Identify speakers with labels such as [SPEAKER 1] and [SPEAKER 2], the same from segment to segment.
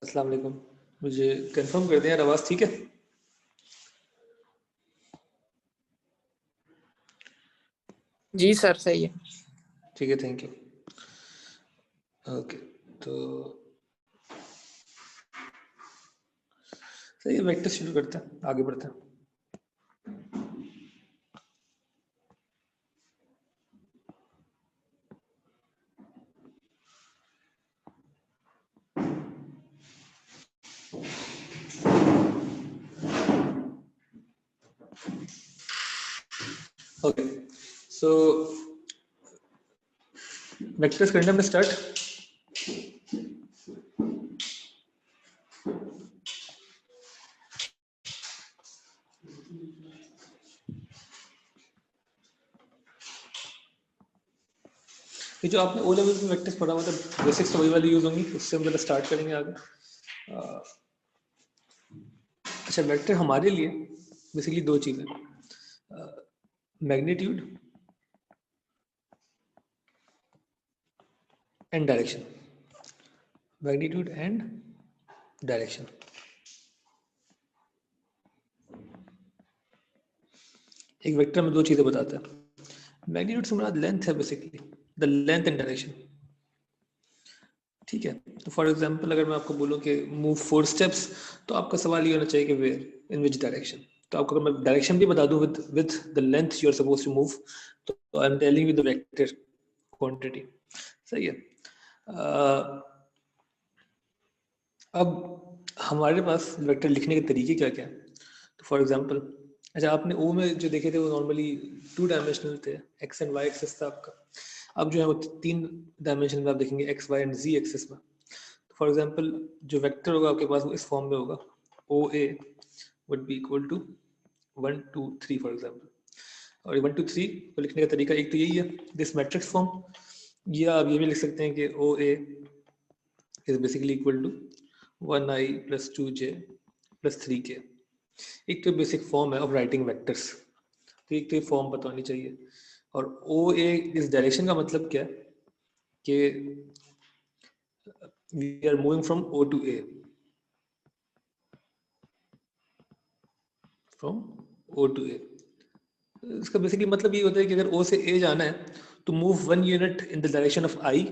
[SPEAKER 1] अस्सलाम वालेकुम। मुझे कंफर्म कर दें यार, आवाज़ ठीक है?
[SPEAKER 2] जी सर, सही है।
[SPEAKER 1] ठीक है, थैंक यू। ओके, तो सही है, वेक्टर शुरू करते हैं, आगे बढ़ते हैं। ओके, सो वेक्टर्स करना हमने स्टार्ट। ये जो आपने ओ लेवल में वेक्टर्स पढ़ा, मतलब बेसिक्स तो वही वाली यूज होंगी, उससे हम पहले स्टार्ट करेंगे आगे। अच्छा, वेक्टर हमारे लिए बेसिकली दो चीज़ें, magnitude and direction. Magnitude and direction. एक वेक्टर में दो चीज़ें बताता है। मैग्नीट्यूड से मुराद लेंथ है, basically the length and direction. ठीक है, तो फॉर एग्जांपल अगर मैं आपको बोलूं कि मूव 4 स्टेप्स, तो आपका सवाल ये होना चाहिए कि वेयर, इन विच डायरेक्शन। तो आपको अगर मैं डायरेक्शन भी बता दूं with the length you are suppose to move, तो I am telling you the vector quantity. सही है। अब हमारे पास वेक्टर लिखने के तरीके क्या क्या है? तो फॉर एग्जांपल, अच्छा आपने ओ में जो देखे थे वो नॉर्मली 2 डायमेंशनल थे, एक्स एंड वाई एक्सिस था आपका। अब जो है वो 3 डायमेंशन में आप देखेंगे, X Y and Z axis में। फॉर एग्जाम्पल जो वेक्टर होगा आपके पास वो इस फॉर्म में होगा, O A would be equal to 1 2 3 for example. और 1 2 3 को लिखने का तरीका एक तो यही है, दिस मैट्रिक्स फॉर्म, या आप ये भी लिख सकते हैं कि O A is basically equal to 1i plus 2j plus 3k। एक तो बेसिक फॉर्म है ऑफ राइटिंग वेक्टर्स, तो एक तो ये फॉर्म पता होनी चाहिए। और ओ ए इस डायरेक्शन का मतलब क्या है कि we are moving from O to A, from O to A. इसका बेसिकली मतलब ये होता है कि अगर ओ से ए जाना है तो move 1 unit in the direction of I.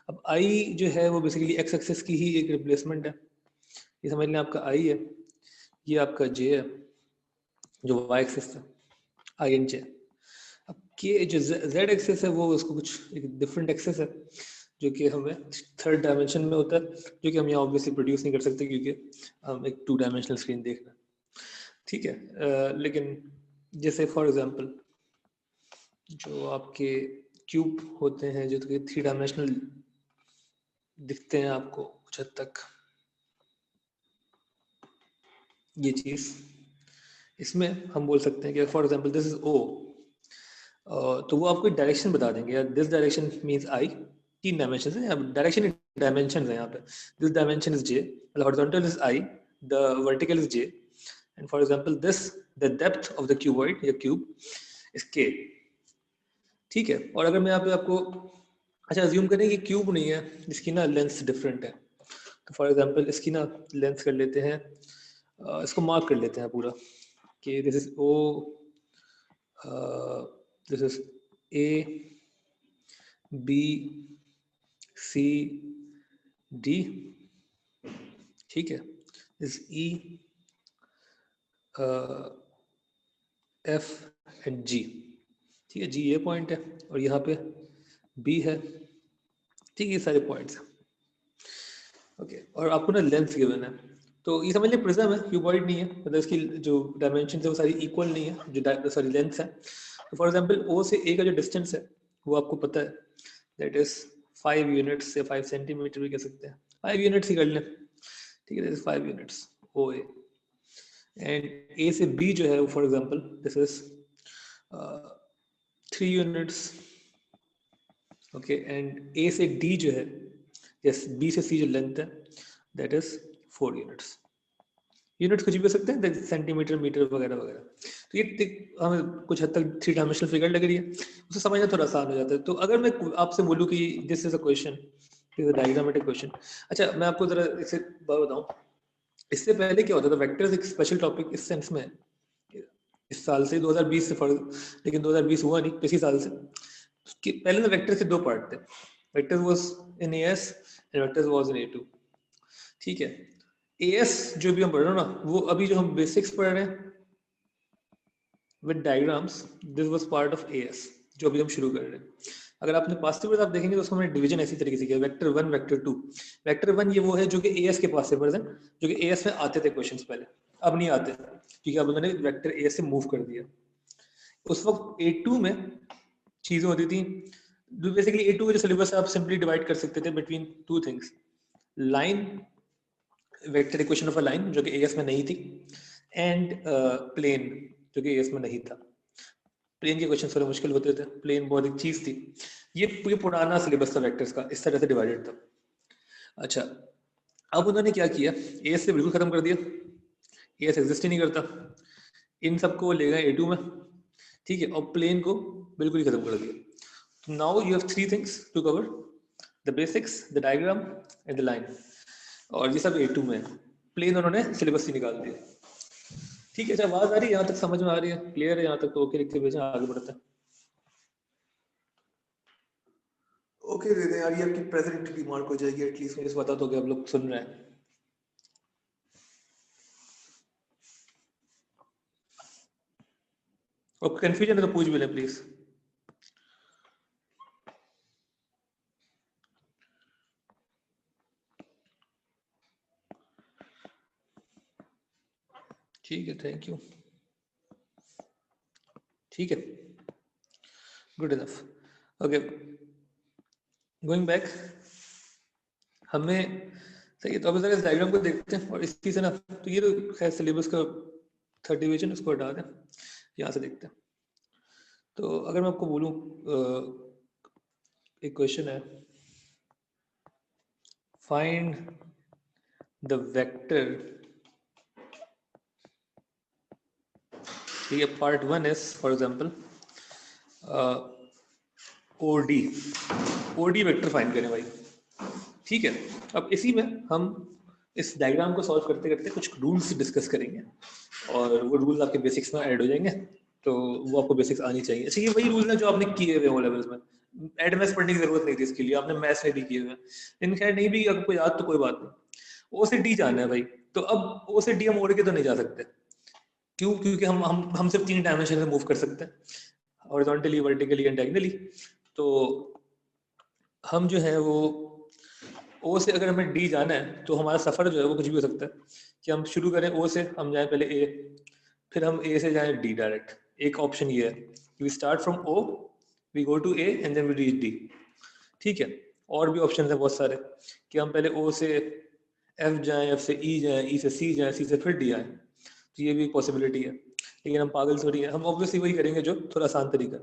[SPEAKER 1] अब आई जो है वो बेसिकली एक्स एक्सिस की ही एक रिप्लेसमेंट है, ये समझ लें आपका आई है, ये आपका जे है जो वाई एक्सिस है, आई एन जे। अब के जो जेड एक्सिस है वो उसको कुछ एक डिफरेंट एक्सिस है जो कि हमें थर्ड डायमेंशन में होता है, जो कि हम यहाँ ऑब्वियसली प्रोड्यूस नहीं कर सकते क्योंकि हम एक 2 डायमेंशनल स्क्रीन देख रहे हैं। ठीक है, लेकिन जैसे फॉर एग्जांपल जो आपके क्यूब होते हैं जो कि 3 डायमेंशनल दिखते हैं आपको कुछ हद तक, ये चीज़, इसमें हम बोल सकते हैं कि फॉर एग्जांपल दिस इज ओ, तो वो आपको डायरेक्शन बता देंगे, या this direction means I. 3 dimension है, डायरेक्शन डायमेंशन है यहाँ पे। This dimension is J, the horizontal is I, the vertical is J, and for example this the depth of the cuboid या क्यूब इज के। ठीक है, और अगर मैं यहाँ पे आपको, अच्छा अज्यूम करें कि क्यूब नहीं है, इसकी ना लेंथ डिफरेंट है, तो फॉर एग्जांपल इसकी ना लेंथ कर लेते हैं, इसको मार्क कर लेते हैं पूरा कि this is O, this is A B C D. ठीक है, is E F and G. ठीक है, जी ये पॉइंट है और यहाँ पे बी है। ठीक है, ये सारे पॉइंट्स हैं। ओके, और आपको ना लेंथ गिवन है, तो ये समझ लिया प्रिज्म है, क्यूबॉइड नहीं है, मतलब इसकी जो डायमेंशन है वो सारी इक्वल नहीं है, जो सारी लेंथ है। तो फॉर एग्जांपल ओ से ए का जो डिस्टेंस है वो आपको पता है, दैट इज 5 यूनिट्स या 5 सेंटीमीटर भी कह सकते हैं, 5 यूनिट्स ही कर लें। ठीक है, this is 5 units O A, and A से बी जो है for example this is 3 units. Okay, and A से डी जो है, यस बी से सी जो लेंथ है दैट इज 4 यूनिट्स। यूनिट्स कुछ भी हो सकते हैं, सेंटीमीटर मीटर वगैरह वगैरह। तो ये हमें कुछ हद तक 3 डायमेंशनल फिगर लग रही है, उसे समझना थोड़ा आसान हो जाता है। तो अगर मैं आपसे बोलूँ कि this is a question diagrammatic question. अच्छा मैं आपको जरा इसे बात बताऊं, इससे पहले क्या होता था, वेक्टर्स एक स्पेशल टॉपिक इस सेंस में है। इस साल से 2020 से फर्क, लेकिन 2020 हुआ नहीं, पिछले साल से पहले तो वेक्टर के दो पार्ट थे, vector was in as and vector was in A2. ठीक है, एएस जो भी हम पढ़ रहे हैं ना, वो अभी जो हम बेसिक्स पढ़ रहे हैं with diagrams, this was part of as जो अभी हम शुरू कर रहे हैं। अगर आपने पास्ट पेपर आप देखेंगे तो उसको हमने डिवीजन ऐसी तरीके से किया, वेक्टर 1 वेक्टर 2। वेक्टर 1 ये वो है जो कि एएस के पास है प्रेजेंट, जो कि एएस में आते थे क्वेश्चंस पहले, अब नहीं आते क्योंकि अब उन्होंने वेक्टर एएस से मूव कर दिया। उस वक्त ए2 में चीजें होती थी, बेसिकली ए2 जो सिलेबस आप सिंपली डिवाइड कर सकते थे between two things, line, vector equation of a line जो कि एएस में नहीं थी, एंड प्लेन जो कि एएस में नहीं था। प्लेन के क्वेश्चन थोड़े मुश्किल होते थे, प्लेन बहुत एक चीज थी। ये पुराना सिलेबस था वेक्टर्स का, इस तरह से डिवाइडेड था। अच्छा अब उन्होंने क्या किया, एएस से बिल्कुल खत्म कर दिया, एएस एग्जिस्ट ही नहीं करता, इन सबको ले गए ए2 में। ठीक है, और प्लेन को बिल्कुल ही खत्म कर दिया। Now you have three things to cover, the basics, the diagram and the line, और ये सब ए2 में है। प्लेन उन्होंने सिलेबस ही निकाल दिया। ठीक है, अच्छा आवाज आ रही है यहाँ तक, समझ में आ रही है, क्लियर है यहाँ तक? तो ओके लिख के भेजें, आगे बढ़ते हैं। ओके दे दें यार, ये आपकी प्रेजेंट की मार्क हो जाएगी एटलीस्ट, मुझे पता तो कि आप लोग सुन रहे हैं। और कंफ्यूजन है तो पूछ भी लें प्लीज। ठीक है, थैंक यू। ठीक है, good enough. Okay, going back, हमें सही है। तो अब जरा इस डायग्राम को देखते हैं और इसी से ना, तो ये तो खैर सिलेबस का थर्ड डिवीजन, उसको हटा दें, यहाँ से देखते हैं। तो अगर मैं आपको बोलूँ एक क्वेश्चन है, फाइंड द वेक्टर, ठीक है, part 1 is for example OD, OD vector find करें भाई। ठीक है, अब इसी में हम इस डायग्राम को सॉल्व करते करते कुछ रूल्स डिस्कस करेंगे, और वो रूल्स आपके बेसिक्स में ऐड हो जाएंगे, तो वो आपको बेसिक्स आनी चाहिए। अच्छा ये वही रूल्स हैं जो आपने किए हुए हो लेवल्स में, एडमेस पढ़ने की जरूरत नहीं थी इसके लिए, आपने मैथ्स में भी किए हुए हैं, लेकिन खैर नहीं भी आपको याद तो कोई बात नहीं। ओ से डी जाना है भाई, तो अब ओ से डी हम ओढ़ के तो नहीं जा सकते, क्यों? क्योंकि हम सिर्फ 3 डायमेंशन में मूव कर सकते हैं, हॉरिजॉन्टली, वर्टिकली एंड डायगोनली। तो हम जो है वो ओ से अगर हमें डी जाना है तो हमारा सफर जो है वो कुछ भी हो सकता है, कि हम शुरू करें ओ से, हम जाएं पहले ए, फिर हम ए से जाएं डी डायरेक्ट। एक ऑप्शन ये है, we start from O, we go to A and then we reach D. ठीक है, और भी ऑप्शन है बहुत सारे, कि हम पहले ओ से एफ जाएं, एफ से ई जाएं, ई से सी जाएं, सी से फिर डी आए, तो ये भी एक पॉसिबिलिटी है। लेकिन हम पागल थोड़ी है, हम ऑब्वियसली वही करेंगे जो थोड़ा आसान तरीका।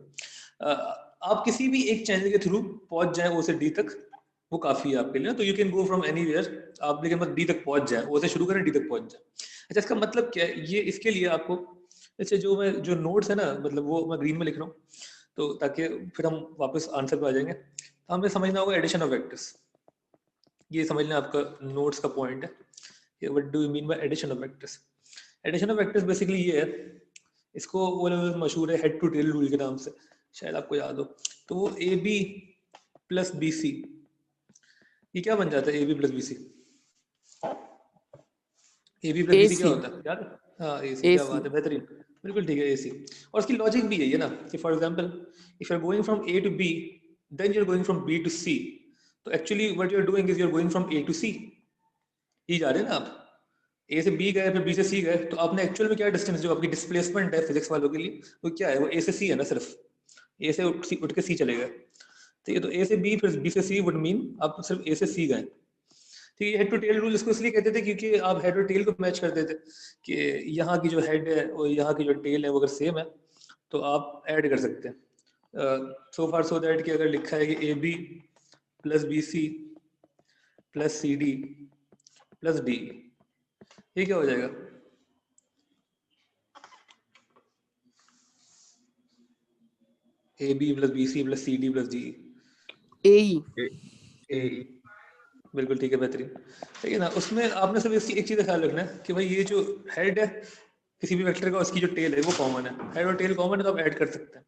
[SPEAKER 1] आप किसी भी एक चैनल के थ्रू पहुंच जाएं ओ से डी तक, वो काफी है आपके लिए, तो you can go from anywhere, आप लेकिन बस डी तक पहुंच जाए, ओ से शुरू करें डी तक पहुंच जाए। अच्छा इसका मतलब क्या है, ये इसके लिए आपको, जैसे जो नोट्स है ना, मतलब वो मैं ग्रीन में लिख रहा हूँ, तो ताकि फिर हम वापस आंसर पे आ जाएंगे। तो हमें समझना होगा एडिशन ऑफ वेक्टर्स, ये समझना आपका नोट्स का पॉइंट है। What do you mean by addition of vectors? Addition of vectors basically ये है, इसको वो मशहूर है हेड टू टेल रूल के नाम से, शायद आपको याद हो। तो वो A B plus B C, ये क्या बन जाता है A B plus B C? A B plus B C क्या
[SPEAKER 2] AC
[SPEAKER 1] होता है यार? हाँ ए सी, क्या
[SPEAKER 2] AC
[SPEAKER 1] बात है, बेहतरीन, बिल्कुल ठीक है ए सी। और इसकी लॉजिक भी यही है ना, कि for example if you are going from A to B, then you are going from B to C, तो actually what you are doing is you are going from A to C, ही जा रहे हैं ना आप, ए से B गए फिर बी से सी गए, तो आपने एक्चुअल में क्या डिस्टेंस जो आपकी डिस्प्लेसमेंट है फिजिक्स वालों के लिए, वो क्या है? वो ए से सी है ना, सिर्फ ए से उठ के सी चले गए। तो ये तो ए से बी फिर बी से सी वुड मीन आप सिर्फ ए से सी गए। ठीक है, हेड टू टेल रूल इसको इसलिए कहते थे क्योंकि आप हेड और टेल को मैच करते थे, कि यहाँ की जो हेड है और यहाँ की जो टेल है वो अगर सेम है तो आप ऐड कर सकते हैं। सो फार सो दैट कि अगर लिखा है कि A B plus B C plus C D plus D, ये क्या हो जाएगा? A B plus B C plus C D plus D,
[SPEAKER 2] AE
[SPEAKER 1] A, A, बिल्कुल ठीक है, बेहतरीन। ठीक है ना, उसमें आपने सिर्फ इसकी एक चीज़ का ख्याल रखना है कि भाई ये जो हेड है किसी भी वेक्टर का, उसकी जो टेल है वो कॉमन है, हेड और टेल कॉमन है तो आप ऐड कर सकते हैं।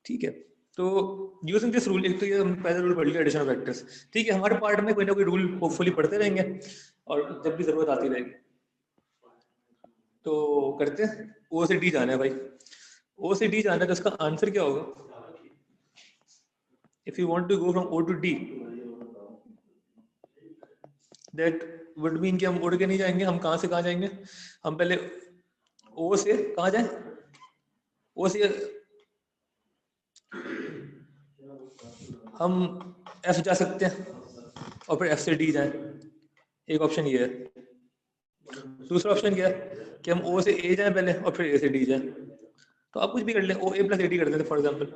[SPEAKER 1] ठीक है, तो यूजिंग दिस रूल, एक तो ये हम पहला रूल पढ़ लिया एडिशन ऑफ वेक्टर्स। ठीक है, हमारे पार्ट में कोई ना कोई रूल होपफुली पढ़ते रहेंगे और जब भी जरूरत आती रहेगी। तो करते हैं, ओ से डी जाना है भाई, ओ से डी जाना है तो इसका आंसर क्या होगा? If you want to go from O to D, that would mean कि हम उड़ के नहीं जाएंगे, हम कहाँ से कहाँ जाएंगे? हम पहले ओ से कहाँ जाएं? ओ से हम एफ जा सकते हैं और फिर एफ से डी जाएं, एक ऑप्शन ये है। दूसरा ऑप्शन क्या है कि हम ओ से ए जाएं पहले और फिर ए से डी जाएं। तो आप कुछ भी कर लें, ओ ए प्लस ए डी कर देते फॉर एग्जाम्पल।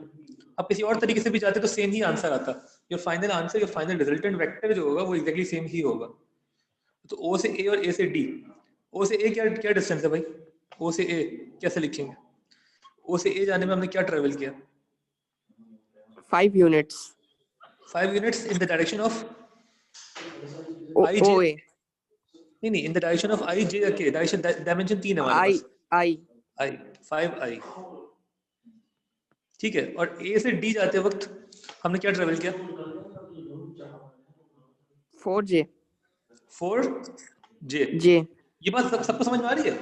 [SPEAKER 1] आप किसी और तरीके से भी जाते तो सेम ही आंसर आता, your final answer, your final resultant vector जो होगा वो एग्जैक्टली सेम ही होगा। तो ओ से ए और ए से डी, ओ से ए क्या क्या डिस्टेंस है भाई? ओ से ए कैसे लिखेंगे? ओ से ए जाने में हमने क्या ट्रेवल किया?
[SPEAKER 2] 5 units.
[SPEAKER 1] 5 units in the direction of I j।
[SPEAKER 2] OA.
[SPEAKER 1] नहीं, in the direction of I j या k, डायरेक्शन डायमेंशन 3 है हमारे पास। I 5i, ठीक है। और A से D जाते वक्त हमने क्या ट्रेवल किया?
[SPEAKER 2] 4J.
[SPEAKER 1] 4J।
[SPEAKER 2] J.
[SPEAKER 1] ये बात सबको समझ में आ रही है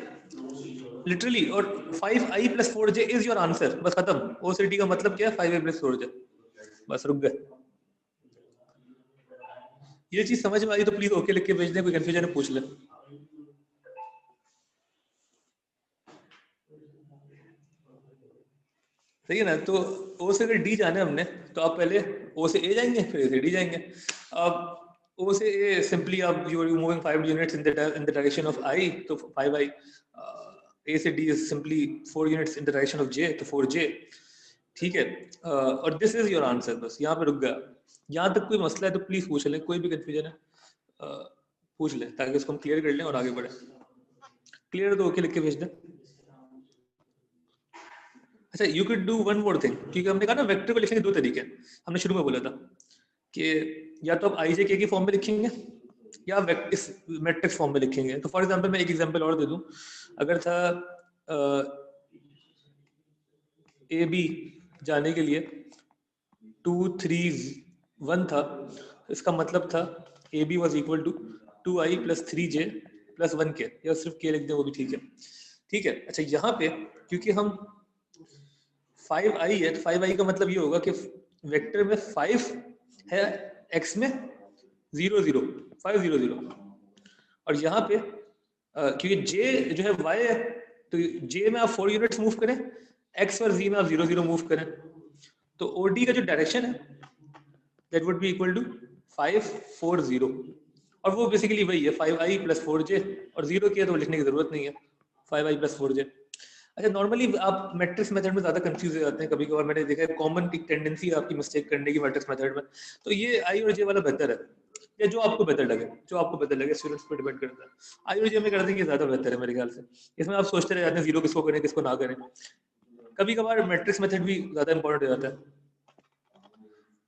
[SPEAKER 1] लिटरली? और 5i plus 4j is your answer, बस खत्म। O से D का मतलब क्या है? 5i प्लस 4j, बस रुक गए। ये चीज समझ में आई तो प्लीज ओके लिख के भेज दें, कोई कंफ्यूजन है पूछ ले। सही है ना? तो O से अगर D जाना है हमने तो आप पहले O से A जाएंगे फिर A से D जाएंगे। अब O से A सिंपली आप you are moving 5 units in the direction of I, तो 5i। A से D is simply 4 units in the direction of J, तो 4J। ठीक है, और दिस इज योर आंसर। बस यहाँ पे रुक गया। यहाँ तक कोई मसला है तो प्लीज पूछ ले, कोई भी कंफ्यूजन है पूछ ले ताकि उसको हम क्लियर कर लें और आगे बढ़े। क्लियर तो ओके लिख के भेज दें। अच्छा, you can do one more thing, क्योंकि हमने कहा ना वेक्टर को लिखने के दो तरीके हैं, हमने शुरू में बोला था कि या तो आप आई जे के की फॉर्म में लिखेंगे या इस मैट्रिक्स फॉर्म में लिखेंगे। तो फॉर एग्जांपल मैं एक एग्जांपल और दे दूं, अगर था ए बी जाने के लिए 2 3 1 था, इसका मतलब था A B was equal to 2i plus 3j plus 1k, या सिर्फ k लिख दें वो भी ठीक है। ठीक है, अच्छा यहाँ पे क्योंकि हम 5i है तो 5i का मतलब ये होगा कि वेक्टर में 5 है, x में 0 0 5 0 0, और यहाँ पे क्योंकि j जो है y है तो j में आप 4 यूनिट्स मूव करें, x और z में आप 0 0 मूव करें, तो OD का जो डायरेक्शन है that would be equal to 5 4 0, और वो बेसिकली वही है 5i प्लस 4j, और 0 किया तो लिखने की जरूरत नहीं है, 5i प्लस 4j। अच्छा, नॉर्मली आप मैट्रिक्स मेथड में ज्यादा कंफ्यूज हो जाते हैं कभी कभार, मैंने देखा है कॉमन टेंडेंसी है आपकी मिस्टेक करने की मैट्रिक्स मेथड में। तो ये आई और जे वाला बेहतर है, या जो आपको बेहतर लगे, जो आपको बेहतर लगे, स्टूडेंट्स पर डिपेंड करता है। आई और जे में कर देंगे ज्यादा बेहतर है मेरे ख्याल से। इसमें आप सोचते रह जाते हैं जीरो किसको करें किसको ना करें, कभी कभार मैट्रिक्स मेथड भी ज्यादा इंपॉर्टेंट हो जाता है।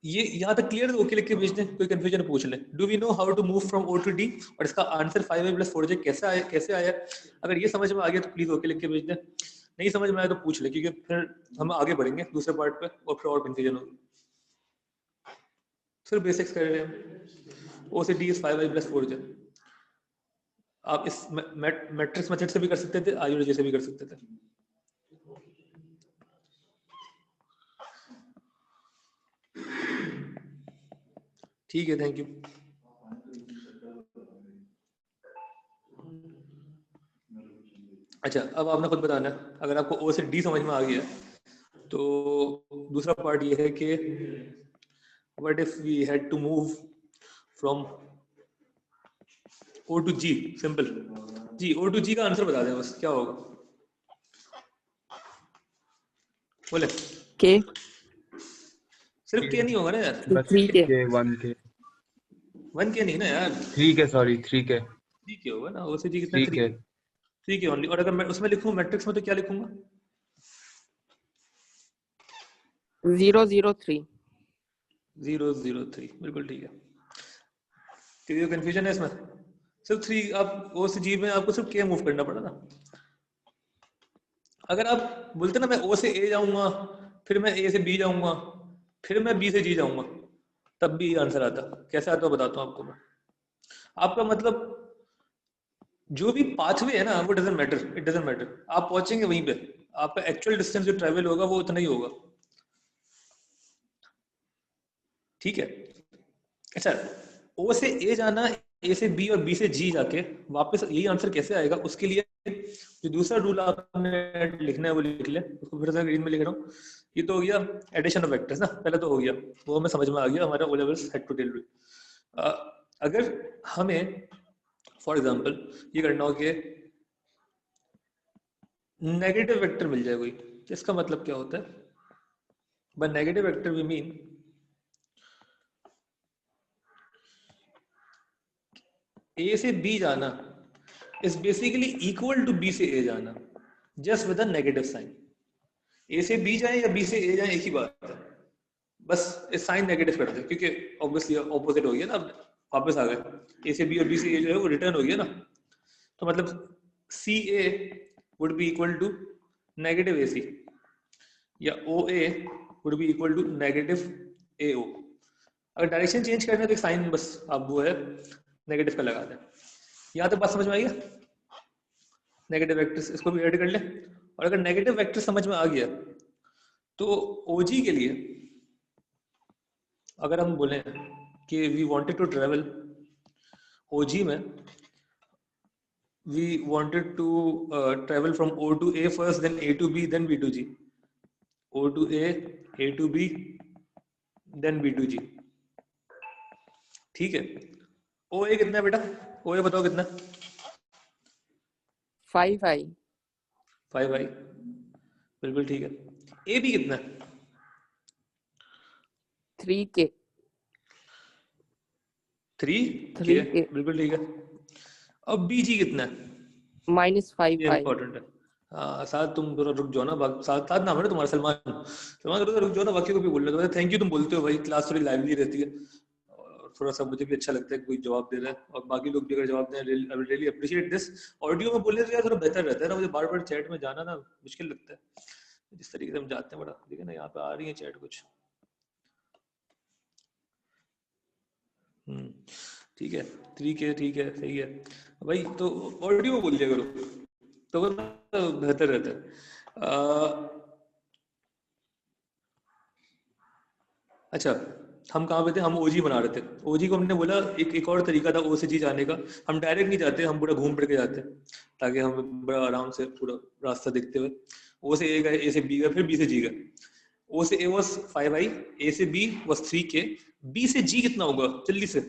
[SPEAKER 1] ये यहाँ तक क्लियर ओके लिख के भेज दें, कोई कंफ्यूजन पूछ ले। Do we know how to move from O to D, और इसका आंसर 5i प्लस 4j कैसे आया? अगर ये समझ में आ गया तो प्लीज ओके लिख के भेज दें, नहीं समझ में आया तो पूछ ले, क्योंकि फिर हम आगे बढ़ेंगे दूसरे पार्ट पे और फिर और कंफ्यूजन होगी। सिर्फ बेसिक्स कर रहे हैं। ओ से D is 5i plus 4j। आप इस मैट्रिक्स मेथड से भी कर सकते थे, आई और जे से भी कर सकते थे। ठीक है, थैंक यू। अच्छा, अब आपने खुद बताना है, अगर आपको ओ से डी समझ में आ गया तो दूसरा पार्ट ये है कि what if we had to move from O to G. Simple G, O to G का आंसर बता दें बस, क्या होगा बोले?
[SPEAKER 2] K.
[SPEAKER 1] सिर्फ के नहीं होगा ना यार,
[SPEAKER 3] बस
[SPEAKER 2] 3K.
[SPEAKER 3] 1K
[SPEAKER 1] 1K नहीं ना यार,
[SPEAKER 3] 3K सॉरी 3K
[SPEAKER 1] 3K होगा ना। ओ से जी कितना?
[SPEAKER 3] 3K
[SPEAKER 1] 3K only. और अगर मैं उसमें लिखूं मैट्रिक्स में तो क्या लिखूंगा?
[SPEAKER 2] 0 0 3.
[SPEAKER 1] 0 0 3, बिल्कुल ठीक है। क्योंकि कंफ्यूजन है इसमें। सिर्फ 3 आप ओ से जी में आपको सिर्फ के मूव करना पड़ा ना। अगर आप बोलते ना मैं ओ से ए जाऊंगा, फिर मैं ए से बी जाऊंगा, फिर मैं बी से जी जाऊंगा, तब भी आंसर आता। कैसे आता बताता हूँ आपको मैं। आपका मतलब जो भी पाथवे है ना वो doesn't matter, it doesn't matter, आप पहुंचेंगे वहीं पे। आपका एक्चुअल डिस्टेंस जो ट्रेवल होगा वो उतना ही होगा। ठीक है। अच्छा, ओ से ए जाना, ए से बी और बी से जी जाके वापस यही आंसर कैसे आएगा, उसके लिए जो दूसरा रूल आपने लिखना है वो लिख ले। उसको फिर से ग्रीन में लिख रहा हूँ। ये तो हो गया एडिशन ऑफ वेक्टर्स ना, पहले तो हो गया, वो हमें समझ में आ गया, हमारा O levels had to deal with. अगर हमें फॉर एग्जांपल ये करना हो कि नेगेटिव वेक्टर मिल जाए कोई, तो इसका मतलब क्या होता है? By negative vector we mean A से बी जाना is basically equal to B से ए जाना, just with a negative sign. A से बी जाए या बी से ए जाए एक ही बात है, बस इस साइन नेगेटिव कर दे, क्योंकि ऑब्वियसली ऑपोजिट हो गया ना, अब वापस आ गए। ए से बी और बी से ए जो है वो रिटर्न हो गया ना, तो मतलब C A would be equal to negative A C, या O A would be equal to negative A O. अगर डायरेक्शन चेंज करना है तो एक साइन बस आप वो है नेगेटिव का लगा दें। यहाँ तक बात समझ में आई है? नेगेटिव वेक्टर्स इसको भी ऐड कर ले। और अगर नेगेटिव वेक्टर समझ में आ गया तो ओजी के लिए अगर हम बोलें कि we wanted to travel O G में, we wanted to travel from O to A first, then A to B, then B to G, O to A to B, then B to G. ठीक है। ओ ए कितना है बेटा? ओ ए बताओ कितना?
[SPEAKER 2] 5i
[SPEAKER 1] 5i, बिल्कुल ठीक है। ए बी कितना है?
[SPEAKER 2] 3k
[SPEAKER 1] 3k, बिल्कुल ठीक है। अब बी जी कितना है? ये
[SPEAKER 2] -5i
[SPEAKER 1] इंपॉर्टेंट है। साथ तुम थोड़ा रुक जाओ ना, साथ साथ नाम है ना तुम्हारा सलमान, सलमान थोड़ा रुक जाओ ना, बाकी को भी बोल रहे हो। थैंक यू तुम बोलते हो भाई, क्लास थोड़ी लाइवली रहती है और थोड़ा सा मुझे भी अच्छा लगता है कि कोई जवाब दे रहा है, और बाकी लोग भी अगर जवाब दें, I will really appreciate this. Audio में बोलने से यार थोड़ा बेहतर रहता है ना, मुझे बार बार चैट में जाना ना मुश्किल लगता है। जिस तरीके से हम जाते हैं बड़ा, देखिए ना यहाँ पे आ रही है चैट कुछ। ठीक है, ठीक है, सही है भाई। तो ऑडियो में बोल दिया करो तो वो बेहतर रहता है। अच्छा, हम कहाँ पे थे? हम ओजी बना रहे थे। ओजी को हमने बोला एक और तरीका था ओ से जी जाने का, हम डायरेक्ट नहीं जाते, हम पूरा घूम फिर के जाते हैं ताकि हम बड़ा आराम से पूरा रास्ता देखते हुए ओ से ए गए, ए से बी गए, फिर बी से जी गए। ओ से ए वॉज 5i, ए से बी वॉज 3k, बी से जी कितना होगा जल्दी से?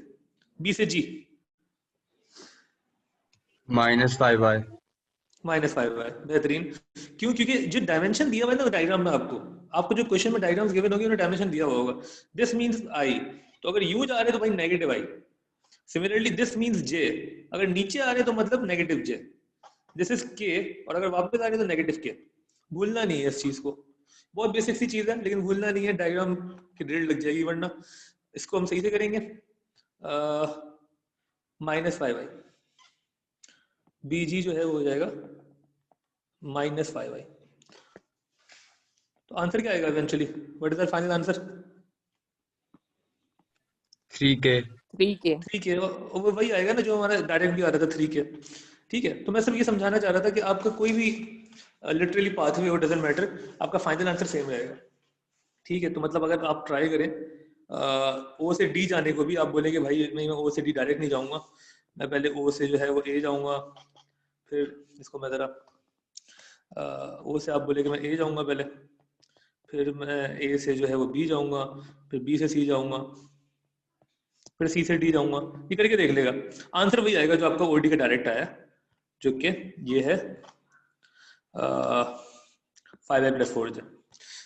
[SPEAKER 1] बी से जी
[SPEAKER 3] -5i
[SPEAKER 1] -5i, बेहतरीन। क्यों? क्योंकि जो डायमेंशन दिया हुआ है ना डायग्राम में, आपको जो क्वेश्चन में डायग्राम्स गिवन होगी उन्हें डायमेंशन दिया हुआ होगा। दिस मींस आई, तो अगर यू जा रहे हैं तो भाई negative I. Similarly this means J, अगर नीचे आ रहे हैं तो मतलब नेगेटिव जे। दिस इज के, और अगर वापस आ रहे हैं तो नेगेटिव के। भूलना नहीं है इस चीज को, बहुत बेसिक सी चीज है, लेकिन भूलना नहीं है, डायग्राम की ड्रिल लग जाएगी वरना। इसको हम सही से करेंगे। -5i, बी जी जो है वो हो जाएगा -5i। तो आंसर क्या आएगा eventually? What is the final answer?
[SPEAKER 3] 3k
[SPEAKER 2] 3k
[SPEAKER 1] 3k, वो वही आएगा ना जो हमारा डायरेक्ट भी आ रहा था 3k। ठीक है, तो मैं सिर्फ ये समझाना चाह रहा था कि आपका कोई भी लिटरली पाथवे हो, डजेंट मैटर, आपका फाइनल आंसर सेम रहेगा। ठीक है, तो मतलब अगर आप ट्राई करें ओ से डी जाने को भी, आप बोलेंगे भाई नहीं मैं ओ से डी डायरेक्ट नहीं जाऊंगा, मैं पहले ओ से जो है वो ए जाऊंगा, फिर इसको मैं ज़रा ओ से आप बोले कि मैं ए जाऊंगा पहले, फिर मैं ए से जो है वो बी जाऊंगा, फिर बी से सी जाऊंगा, फिर सी से डी जाऊंगा। ये करके देख लेगा, आंसर वही आएगा जो आपका ओडी का डायरेक्ट आया, जो कि ये है 5i+4 जो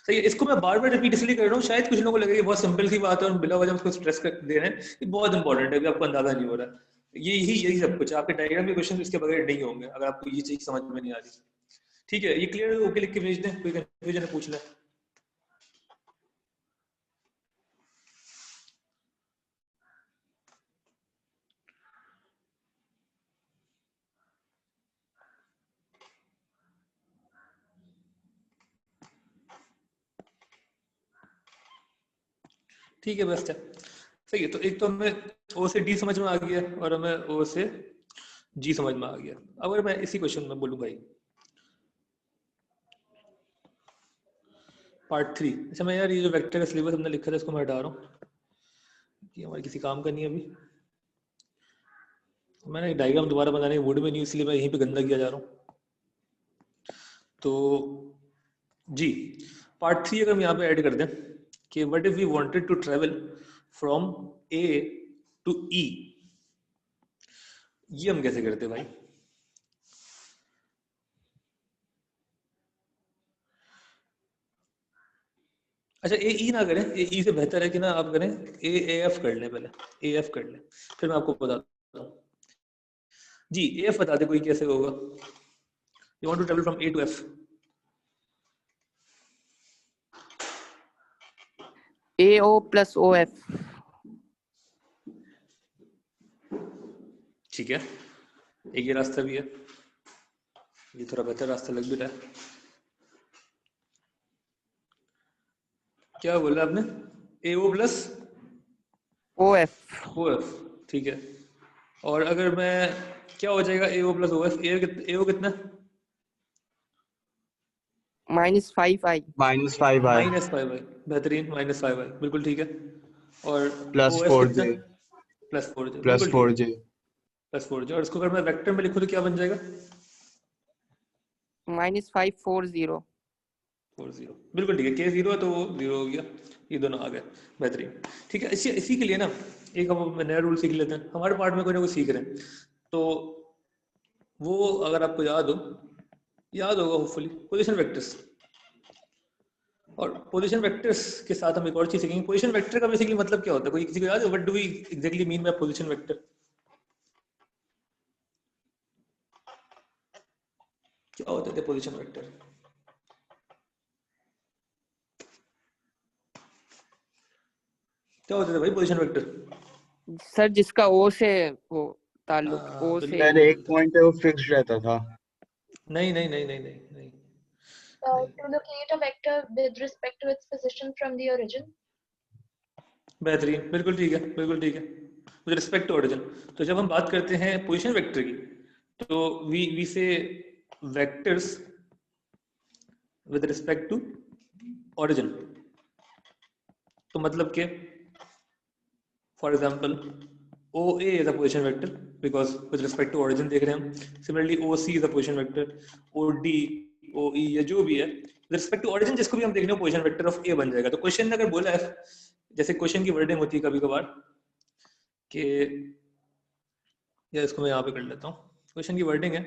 [SPEAKER 1] सही है। इसको मैं बार बार रिपीट इसलिए कर रहा हूँ, शायद कुछ लोगों को लगे ये बहुत सिंपल सी बात है और बिला वजह उसको स्ट्रेस कर दे रहे हैं। ये बहुत इंपॉर्टेंट है, अभी आपको अंदाजा नहीं हो रहा है। यही सब कुछ आपके डायग्राम के क्वेश्चन इसके बगैर नहीं होंगे अगर आपको ये चीज समझ में नहीं आ रही। ठीक है, ये क्लियर है? ओके लिख के भेज दें, कोई कंफ्यूजन है पूछ लें। ठीक है, बेस्ट है, सही है। तो एक तो हमें ओ से डी समझ में आ गया और हमें ओ से जी समझ में आ गया। अब अगर मैं इसी क्वेश्चन में बोलूँ भाई पार्ट 3, अच्छा मैं यार ये जो वेक्टर का सिलेबस हमने लिखा था इसको मैं हटा रहा हूँ कि हमारे किसी काम का नहीं है अभी। मैंने डायग्राम दोबारा बनाने की मूड में नहीं, इसलिए मैं यहीं पे गंदा किया जा रहा हूँ। तो जी पार्ट 3 अगर हम यहाँ पे ऐड कर दें कि what if we wanted to travel from A to E, ये हम कैसे करते भाई? अच्छा ए ई ना करें, ए ई से बेहतर है कि ना आप करें ए एफ कर लें, पहले ए एफ कर लें, फिर मैं आपको बताता हूँ। जी ए एफ बता दे कोई कैसे होगा। You want to travel from A to F,
[SPEAKER 2] AO plus OF.
[SPEAKER 1] ठीक है, एक ये रास्ता भी है, ये थोड़ा बेहतर रास्ता लग भी रहा है। क्या बोला आपने? A O plus
[SPEAKER 2] OF.
[SPEAKER 1] O F, ठीक है। और अगर मैं क्या हो जाएगा ए ओ प्लस ओ एफ, ए ओ कितना?
[SPEAKER 2] -5I.
[SPEAKER 3] -5I
[SPEAKER 1] -5i, बेहतरीन, -5i, बिल्कुल ठीक है। और ओ एफ कितना?
[SPEAKER 3] +4J
[SPEAKER 1] +4j, बिल्कुल ठीक है,
[SPEAKER 3] +4J
[SPEAKER 1] +4j। और इसको अगर मैं वेक्टर में लिखूँ तो क्या बन जाएगा?
[SPEAKER 2] -540.
[SPEAKER 1] 40, बिल्कुल ठीक है। के 0 है तो वो 0 हो गया, ये दोनों आ गए, बेहतरीन। ठीक है, इसी के लिए ना एक हम नया रूल सीख लेते हैं, हमारे पार्ट में कोई ना कोई सीख रहे हैं तो वो अगर आपको याद होगा होपफुली, पोजीशन वेक्टर्स। और पोजीशन वेक्टर्स के साथ हम एक और चीज सीखेंगे। पोजीशन वेक्टर का बेसिकली मतलब क्या होता है? कोई किसी को याद है? What do we exactly mean by position vector? क्या होते थे पोजीशन वेक्टर? क्या होते थे भाई पोजीशन वेक्टर?
[SPEAKER 2] सर जिसका O से वो ताल्लुक,
[SPEAKER 1] हाँ
[SPEAKER 2] O से
[SPEAKER 3] सर एक
[SPEAKER 1] बिल्कुल।
[SPEAKER 3] पॉइंट है वो फिक्स्ड रहता था।
[SPEAKER 1] नहीं नहीं नहीं नहीं नहीं नहीं,
[SPEAKER 4] To locate a vector with respect to its position from the origin.
[SPEAKER 1] बेहतरीन, बिल्कुल ठीक है, बिल्कुल ठीक है, विद रिस्पेक्ट टू ओरिजिन। तो जब हम बात करते हैं पोजीशन वेक्टर की तो we say vectors with respect to origin. तो मतलब के for example O A is a position vector because with respect to origin देख रहे हैं हम। Similarly O C is a position vector, O D, O E या जो भी है विद रिस्पेक्ट टू ओरिजिन जिसको भी हम देख रहे हो पोजीशन वेक्टर ऑफ ए बन जाएगा। तो क्वेश्चन ने अगर बोला है, जैसे क्वेश्चन की वर्डिंग होती है कभी कभार कि, या इसको मैं यहाँ पे कर लेता हूँ, क्वेश्चन की वर्डिंग है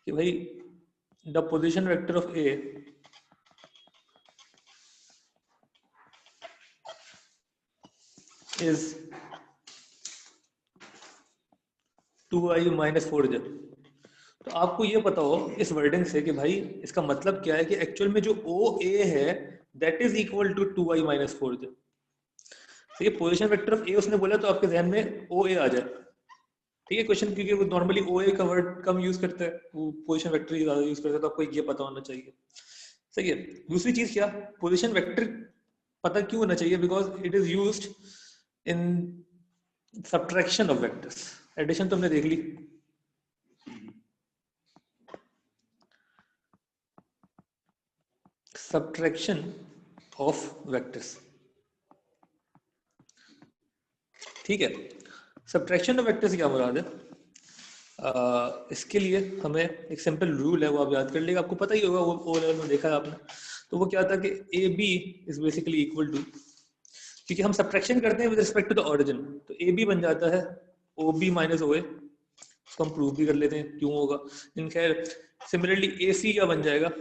[SPEAKER 1] कि भाई the position vector of A is 2i - 4j। तो आपको ये पता हो इस वर्डिंग से कि भाई इसका मतलब क्या है कि एक्चुअल में जो ओ ए है that is equal to 2i - 4j। तो ये पोजीशन वेक्टर ऑफ ए उसने बोला तो आपके ध्यान में ओ ए आ जाए, ठीक है क्वेश्चन, क्योंकि वो नॉर्मली ओ ए का वर्ड कम यूज करता है, वो पोजीशन वेक्टर ही ज्यादा यूज करता है, तो आपको ये पता होना चाहिए, सही है। दूसरी चीज क्या, पोजीशन वेक्टर पता क्यों होना चाहिए? Because it is used in subtraction of vectors. Addition तो हमने देख ली, सब्ट्रैक्शन ऑफ वेक्टर्स, ठीक है। सब्ट्रैक्शन ऑफ वेक्टर्स क्या मुराद है? इसके लिए हमें एक सिंपल रूल है, वो आप याद कर लेगा, आपको पता ही होगा, वो ओ लेवल में देखा है आपने। तो वो क्या था कि A B is basically equal to, क्योंकि हम सब्ट्रैक्शन करते हैं with respect to the origin, तो ए बी बन जाता है ओ बी माइनस ओ ए। इसको हम प्रूव भी कर लेते हैं क्यों होगा, इन खैर। सिमिलरली ए सी क्या बन जाएगा?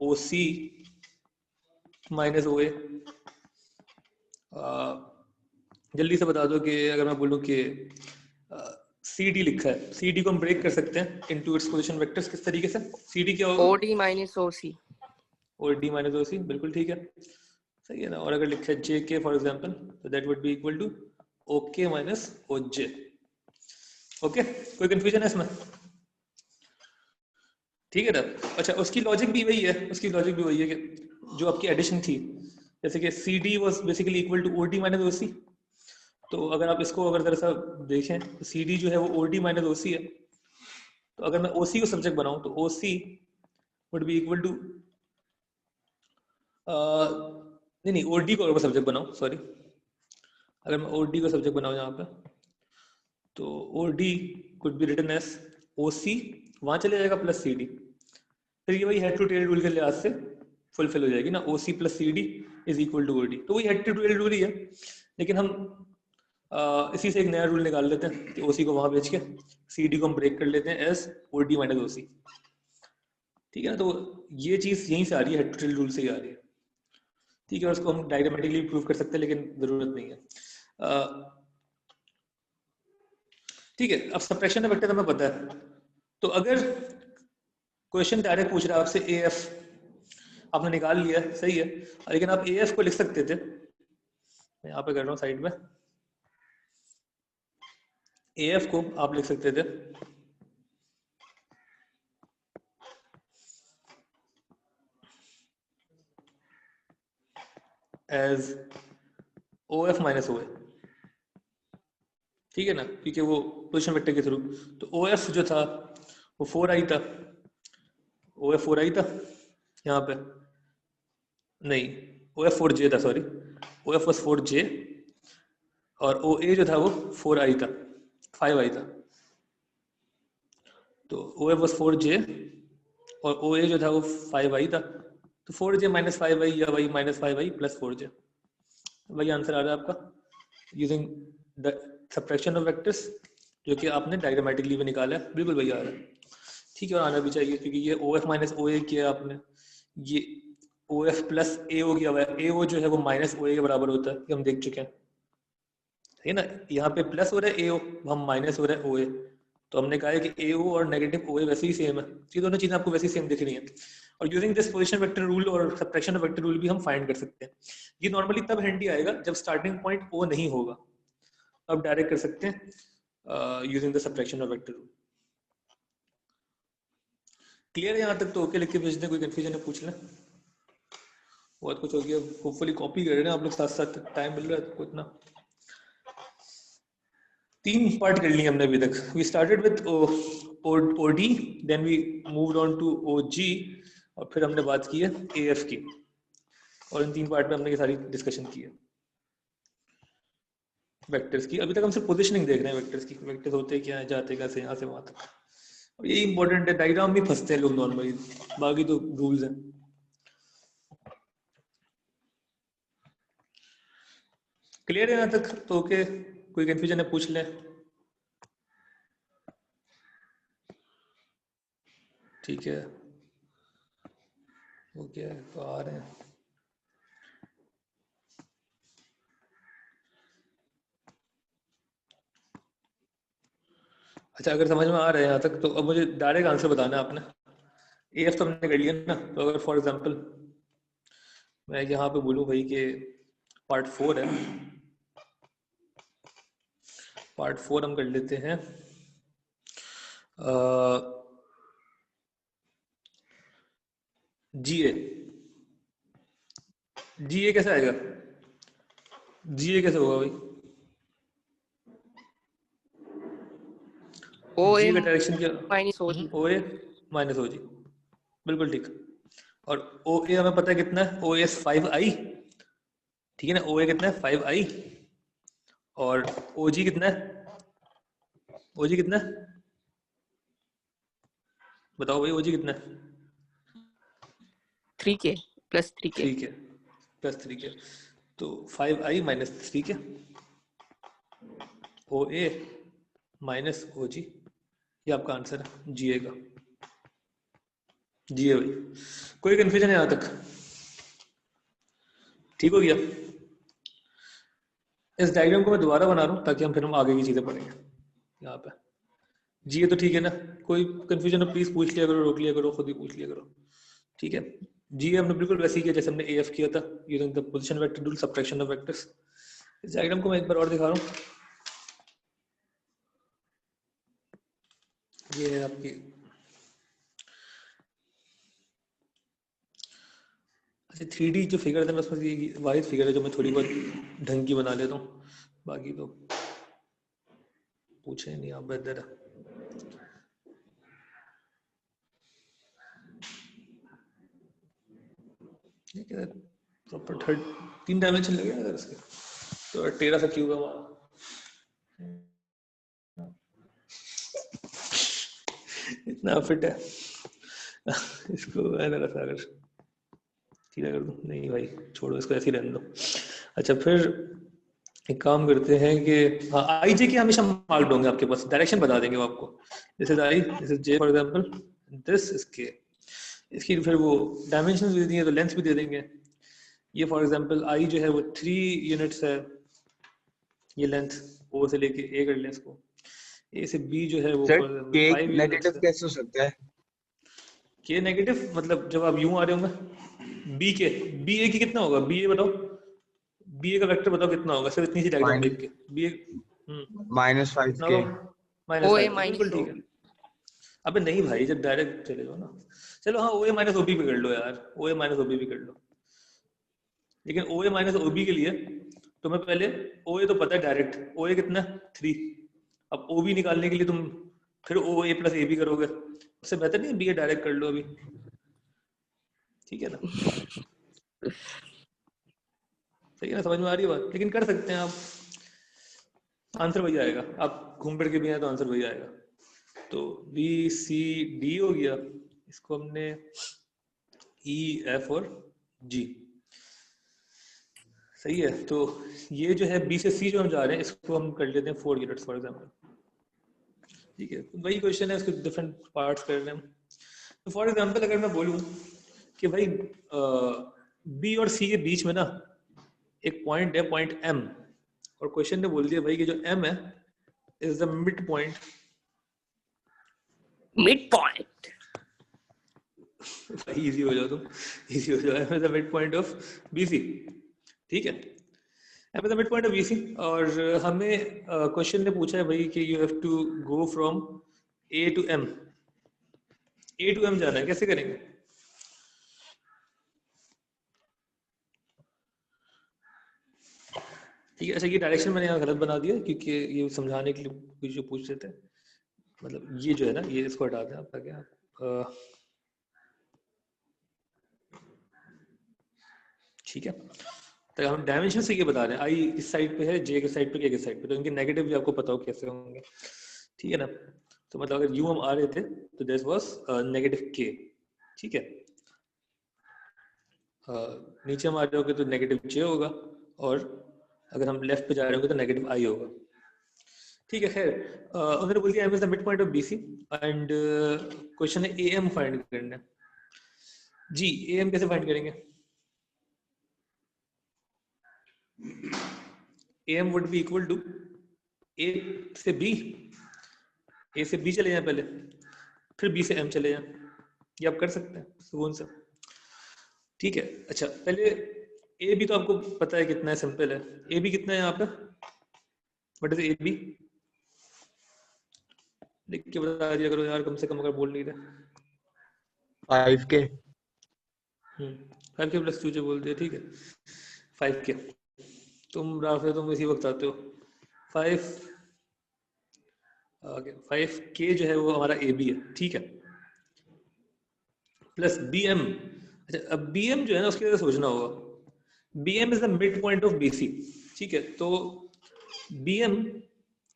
[SPEAKER 1] ओ सी माइनस ओ ए। जल्दी से बता दो कि अगर मैं बोलूँ कि सी डी लिखा है, सी डी को हम ब्रेक कर सकते हैं इनटू इट्स पोजीशन वेक्टर्स किस तरीके से? सी डी क्या होगा?
[SPEAKER 2] OD - OC.
[SPEAKER 1] और डी माइनस ओ सी, बिल्कुल ठीक है, सही है ना। और अगर लिखा है जे के फॉर एग्जाम्पल तो that would be equal to O K minus O J. Okay, कोई कंफ्यूजन है इसमें? ठीक है ना। अच्छा उसकी लॉजिक भी वही है, उसकी लॉजिक भी वही है कि जो आपकी एडिशन थी, जैसे कि C D was basically equal to O D minus O C. तो अगर आप इसको अगर जरा सा देखें तो सी डी जो है वो ओ डी माइनस ओ सी है। तो अगर मैं ओ सी को सब्जेक्ट बनाऊं तो ओ सी वुड बी इक्वल टू नहीं ओ डी को अगर मैं सब्जेक्ट बनाऊं, सॉरी, अगर मैं ओ डी को सब्जेक्ट बनाऊं यहाँ पे तो O D could be written as O C, वहां चले जाएगा प्लस सी डी। फिर ये वही हेड टू टेल रूल के लिहाज से फुलफिल हो जाएगी ना, O C plus C D is equal to O D. तो वही हेड टू टेल रूल ही है, लेकिन हम इसी से एक नया रूल निकाल लेते हैं कि ओ सी को वहां भेज के सी डी को हम ब्रेक कर लेते हैं एज ओ डी माइनस ओ सी। ठीक है ना, तो ये चीज यहीं से आ रही है, हेड टू टेल रूल से ही आ रही है। ठीक है, और उसको हम डायग्रामेटिकली प्रूव कर सकते हैं, लेकिन जरूरत नहीं है। ठीक है, अब सब्ट्रैक्शन ऑफ वेक्टर हमें पता है। तो अगर क्वेश्चन डायरेक्ट पूछ रहा है आपसे ए एफ आपने निकाल लिया, सही है, लेकिन आप ए एफ को लिख सकते थे, मैं यहाँ पे कर रहा हूँ साइड में, ए एफ को आप लिख सकते थे as O F minus O ए। ठीक है ना, क्योंकि वो पोजिशन वेक्टर के थ्रू, तो ओ एफ जो था वो 4i था, ओ एफ 4i था यहाँ पे, नहीं ओ एफ 4j था, sorry, O F was 4j और ओ ए जो था वो 4i था, 5i था। तो ओ एफ वॉज 4j और ओ ए जो था वो 5i था। तो 4j माइनस 5i या वही माइनस 5i प्लस 4j, वही आंसर आ रहा है आपका using the subtraction of vectors, जो कि आपने डायग्रामेटिकली भी निकाला है, बिल्कुल वही आ रहा है। ठीक है, और आना भी चाहिए, क्योंकि ये ओ एफ माइनस ओ ए किया आपने, ये ओ एफ प्लस ए ओ किया हुआ है, ए ओ जो है वो माइनस ओ ए के बराबर होता है, ये हम देख चुके हैं, है ना। यहाँ पे प्लस हो रहा है ए ओ, हम माइनस हो रहा है ओ ए, तो हमने कहा है कि ए ओ और नेगेटिव ओ ए वैसे ही सेम है, ये दोनों चीजें आपको वैसे ही सेम दिख रही हैं। और using this position vector rule और सब्ट्रैक्शन ऑफ वेक्टर रूल भी हम फाइंड कर सकते हैं। ये नॉर्मली तब हैंडी आएगा जब स्टार्टिंग पॉइंट ओ नहीं होगा, अब डायरेक्ट कर सकते हैं using the subtraction of vector rule. Clear है यहाँ तक? तो ओके लिख के भेज दें, कोई कंफ्यूजन है पूछ लें। बहुत कुछ हो गया, होपफुली कॉपी कर रहे हैं आप लोग साथ साथ, टाइम मिल रहा है तो इतना। 3 पार्ट कर लिए हमने अभी तक। We started with O D, then we moved on to O G, और फिर हमने बात की है एएफ की, और इन 3 पार्ट में हमने ये सारी डिस्कशन की है वेक्टर्स की। अभी तक हम सिर्फ पोजिशनिंग देख रहे हैं वेक्टर्स की, वेक्टर्स होते क्या है, जाते कैसे यहाँ से वहां तक, और यही इंपॉर्टेंट है। डायग्राम भी फंसते हैं लोग नॉर्मली, बाकी तो रूल्स हैं। क्लियर है यहाँ तक? तो ओके, कोई कंफ्यूजन है पूछ लें। ठीक है, ओके, तो आ रहे हैं। अच्छा, अगर समझ में आ रहा है यहाँ तक, तो अब मुझे डायरेक्ट आंसर बताना है आपने। एएफ तो हमने कर लिया ना, तो अगर फॉर एग्जांपल मैं यहाँ पे बोलूँ भाई कि पार्ट 4 है, पार्ट 4 हम कर लेते हैं जीए। जीए कैसे आएगा? जीए कैसे होगा भाई?
[SPEAKER 2] ओ
[SPEAKER 1] जी
[SPEAKER 2] ए
[SPEAKER 1] का डायरेक्शन क्या?
[SPEAKER 2] माइनस ओ जी।
[SPEAKER 1] ओ ए माइनस ओ जी, बिल्कुल ठीक। और ओ ए हमें पता है कितना है, ओ एस 5i, ठीक है ना, ओ ए कितना है 5i, और ओ जी कितना है, ओ जी कितना है बताओ भाई, ओ जी कितना है?
[SPEAKER 2] 3k plus 3k।
[SPEAKER 1] 3k plus 3k, तो 5i माइनस 3k, ओ ए माइनस ओ जी, ये आपका आंसर है जीए का। जीए भाई, कोई कंफ्यूजन है यहाँ तक? ठीक हो गया? इस डायग्राम को मैं दोबारा बना रहा हूँ ताकि हम फिर हम आगे की चीजें पढ़ेंगे। यहाँ पे जीए तो ठीक है ना, कोई कंफ्यूजन हो प्लीज पूछ लिया करो, रोक लिया करो, खुद ही पूछ लिया करो। ठीक है, जीए हमने बिल्कुल वैसे ही किया जैसे हमने एएफ किया था, using the position vector rule, subtraction of vectors. इस डायग्राम को मैं एक बार और दिखा रहा हूँ। ये है आपकी, अच्छा 3D जो फिगर था मैं उसमें ये वाहिद फिगर है जो मैं थोड़ी बहुत ढंग की बना लेता हूँ, बाकी तो पूछे नहीं आप बेहतर है। ठीक है प्रॉपर 3 डायमेंशन लगे अगर इसके तो 13 सा क्यूब है हमारा। इतना फिट है इसको मैं जरा सा अगर सीधा कर दूं, नहीं भाई छोड़ो इसको ऐसे ही रहने दो। अच्छा फिर एक काम करते हैं कि हाँ आई जे के हमेशा मार्क्ड होंगे आपके पास, डायरेक्शन बता देंगे वो आपको, this is I, this is J for example, this is के। इसकी फिर वो डायमेंशन भी दे देंगे तो लेंथ भी दे देंगे। ये फॉर एग्जांपल आई जो है वो 3 यूनिट्स है, ये लेंथ ओ से लेके ए कर लें इसको, ए से बी जो है वो
[SPEAKER 3] सर
[SPEAKER 1] फॉर
[SPEAKER 3] के
[SPEAKER 1] एग्जांपल 5 यूनिट्स
[SPEAKER 3] नेगेटिव
[SPEAKER 1] है।
[SPEAKER 3] कैसे हो सकता है?
[SPEAKER 1] के नेगेटिव मतलब जब आप यूं आ रहे होंगे बी के, बी ए की कितना होगा, बी ए बताओ, बी ए का वेक्टर बताओ कितना होगा, सिर्फ इतनी सी डायग्राम देख के बी ए
[SPEAKER 3] -5
[SPEAKER 1] कितना
[SPEAKER 3] के।
[SPEAKER 1] होगा, माइनस
[SPEAKER 2] OA
[SPEAKER 1] 5 बिल्कुल ठीक है। अबे नहीं भाई जब डायरेक्ट चले जाओ ना, चलो हाँ ओ ए माइनस ओ बी भी कर लो यार, ओ ए माइनस ओ बी भी कर लो, लेकिन ओ ए माइनस ओ बी के लिए तुम्हें पहले ओ ए तो पता है डायरेक्ट, ओ ए कितना 3, अब ओ बी निकालने के लिए तुम फिर ओ ए प्लस ए बी करोगे, उससे बेहतर नहीं बी ए डायरेक्ट कर लो अभी, ठीक है ना, सही है ना, समझ में आ रही है बात, लेकिन कर सकते हैं आप, आंसर वही आएगा, आप घूम फिर के भी आए तो आंसर वही आएगा। तो बी सी डी हो गया, इसको हमने ई एफ और जी, सही है। तो ये जो है बी से सी जो हम जा रहे हैं इसको हम कर लेते हैं 4 यूनिट्स फॉर एग्जांपल, ठीक है, तो वही क्वेश्चन है, उसके डिफरेंट पार्ट्स कर रहे हैं हम। तो फॉर एग्जांपल अगर मैं बोलूं कि भाई बी और सी के बीच में ना एक पॉइंट है, पॉइंट एम, और क्वेश्चन ने बोल दिया भाई कि जो एम है is the mid point,
[SPEAKER 2] mid point
[SPEAKER 1] भाई इजी हो जाओ तुम, इजी हो जाओ, M is the mid point of BC, ठीक है, M is the mid point of BC, और हमें क्वेश्चन ने पूछा है भाई कि you have to go from A to M, A to M जाना है, कैसे करेंगे? ठीक है, अच्छा ये डायरेक्शन मैंने यहाँ गलत बना दिया क्योंकि ये समझाने के लिए कुछ जो पूछ रहे थे, मतलब ये जो है ना ये इसको हटा दें आपका क्या, ठीक है, तो हम डायमेंशन से ये बता रहे हैं, आई इस साइड पे है, जे के साइड पे, के साइड पे, तो इनके नेगेटिव भी आपको पता हो कैसे होंगे, ठीक है ना। तो मतलब अगर यू हम आ रहे थे तो दिस वाज नेगेटिव के, ठीक है, नीचे हम आ रहे होंगे तो नेगेटिव जे होगा, और अगर हम लेफ्ट पे जा रहे होंगे तो नेगेटिव आई होगा, ठीक है। खैर उन्होंने बोल दिया M is the mid point of BC, and question है ए एम फाइंड करना है। जी ए एम कैसे फाइंड करेंगे? A M would be equal to A से बी, ए से बी चले जाएं पहले, फिर बी से एम चले जाएं, ये आप कर सकते हैं सुकून से, ठीक है। अच्छा पहले ए बी तो आपको पता है कितना है, सिंपल है, ए बी कितना है यहाँ पे, व्हाट इज ए बी, लिख के बता दिया करो यार कम से कम, अगर बोल नहीं रहे।
[SPEAKER 3] 5 के
[SPEAKER 1] 5 के प्लस 2 जो बोल दिया, ठीक है 5 के, तुम राफे तुम इसी वक्त आते हो, 5 5 के जो है वो हमारा ए बी है, ठीक है, प्लस बी एम। अच्छा अब बी एम जो है ना उसके लिए सोचना होगा, B M is the mid point of B C, ठीक है, तो बी एम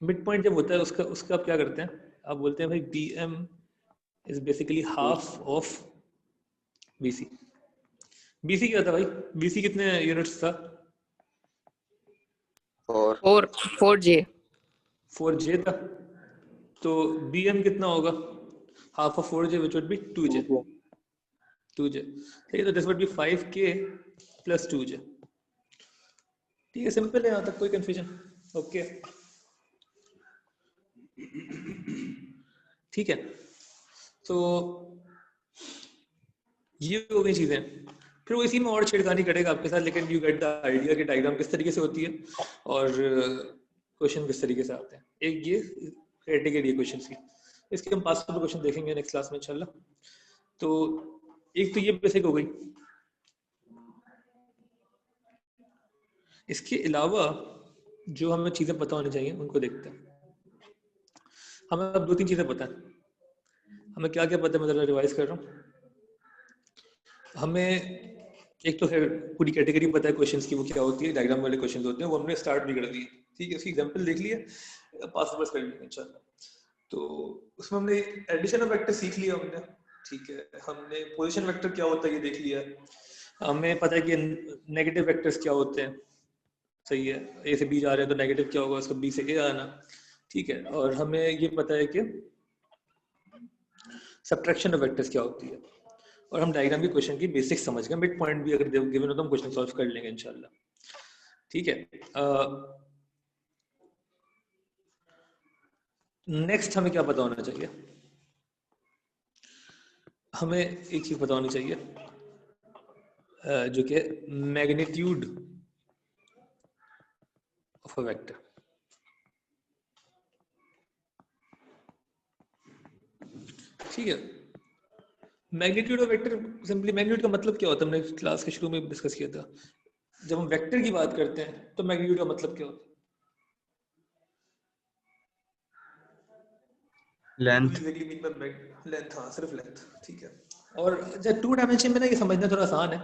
[SPEAKER 1] मिड पॉइंट जब होता है उसका उसका आप क्या करते हैं, आप बोलते हैं भाई B M is basically half of B C. B C क्या था भाई, बी सी कितने यूनिट्स था,
[SPEAKER 2] 4J
[SPEAKER 1] 4J था, तो बी एम कितना होगा, half of 4J which would be 2J, 2J, ठीक है, तो this would be 5K plus 2J, ठीक है, सिंपल है यहाँ तक, कोई कंफ्यूजन, ओके, ठीक है। तो ये हो गई चीजें, फिर वो इसी में और छेड़खानी करेगा आपके साथ, लेकिन यू गेट द आइडिया कि डायग्राम किस तरीके से होती है और क्वेश्चन किस तरीके से आते हैं। एक ये कैटेगरी क्वेश्चन की, इसके हम पास क्वेश्चन देखेंगे नेक्स्ट क्लास में इंशाल्लाह। तो एक तो ये बेसिक हो गई, इसके अलावा जो हमें चीजें पता होनी चाहिए उनको देखते हैं। हमें अब 2-3 चीजें पता है। हमें क्या क्या पता है, मैं जरा रिवाइज कर रहा हूँ। हमें एक तो खैर पूरी कैटेगरी पता है क्वेश्चंस की, वो क्या होती है, डायग्राम वाले क्वेश्चंस होते हैं, वो हमने स्टार्ट भी कर दिए। ठीक है, उसकी एग्जांपल देख लिए, पास कर लेंगे इंशाल्लाह। तो उसमें हमने एडिशन ऑफ वेक्टर सीख लिया हमने। ठीक है, हमने पोजीशन वेक्टर क्या होता है ये देख लिया। हमें पता है कि नेगेटिव वेक्टर्स क्या होते हैं। सही है, ए से बी जा रहे हैं तो नेगेटिव क्या होगा, उसका बी से ए आना। ठीक है, और हमें ये पता है कि सब्ट्रैक्शन ऑफ वेक्टर्स क्या होती है, और हम डायग्राम की क्वेश्चन की बेसिक समझ गए। मिड पॉइंट भी अगर गिवन हो तो हम क्वेश्चन सॉल्व कर लेंगे इंशाल्लाह। ठीक है, नेक्स्ट हमें क्या पता होना चाहिए? हमें एक चीज पता होनी चाहिए जो कि मैग्नीट्यूड ऑफ अ वेक्टर। ठीक है, magnitude of vector, simply magnitude का मतलब क्या होता है, हमने क्लास के शुरू में डिस्कस किया था। जब हम वेक्टर की बात करते हैं तो मैग्नीट्यूड का मतलब क्या होता है?
[SPEAKER 3] लेंथ।
[SPEAKER 1] लेंथ, हाँ सिर्फ लेंथ। ठीक है, और जब 2 डायमेंशन में ना ये समझना थोड़ा आसान है,